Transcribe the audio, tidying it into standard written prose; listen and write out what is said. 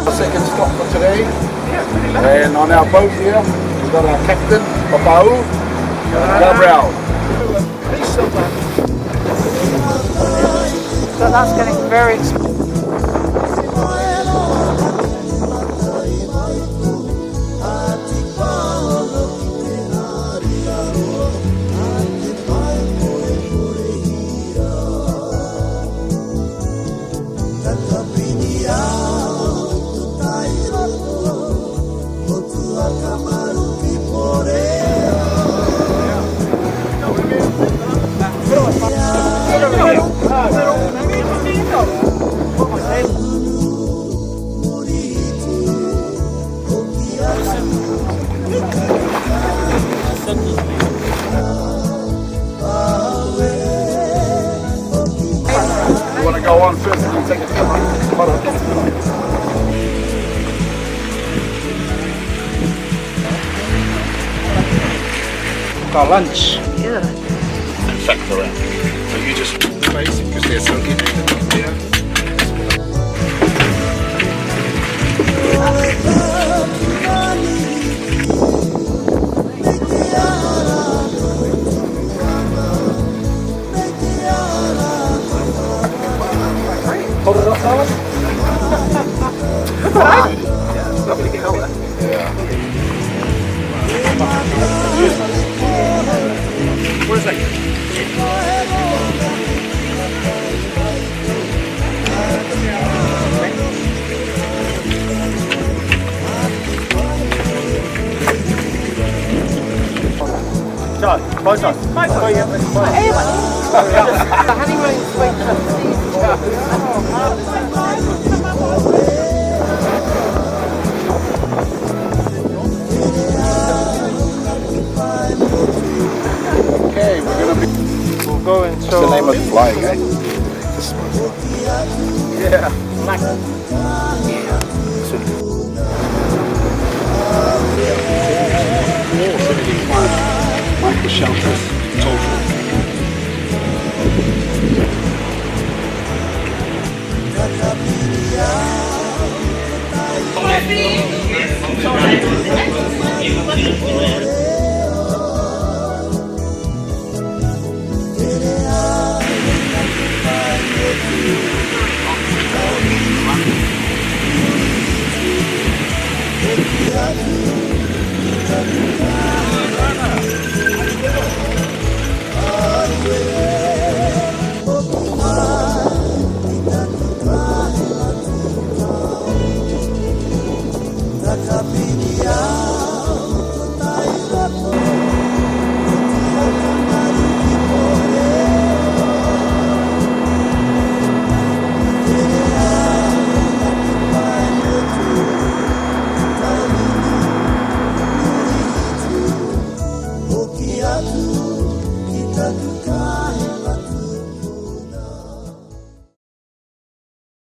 Second stop for today. And on our boat here, we've got our captain, Tukao, Gabriel. So that's getting very expensive. You want to go on first and take a photo? Got lunch. Yeah. And factor around. So you just face it because they're so good. Yeah. Hold it up, Alan. Yeah, it's lovely to get out there. Yeah. Where's that? John, bye, John. Bye, Okay, we're gonna be. We'll go and What's show. the name of the flying, eh? Yeah. Michael Shelters, Tauhunu. Coffee.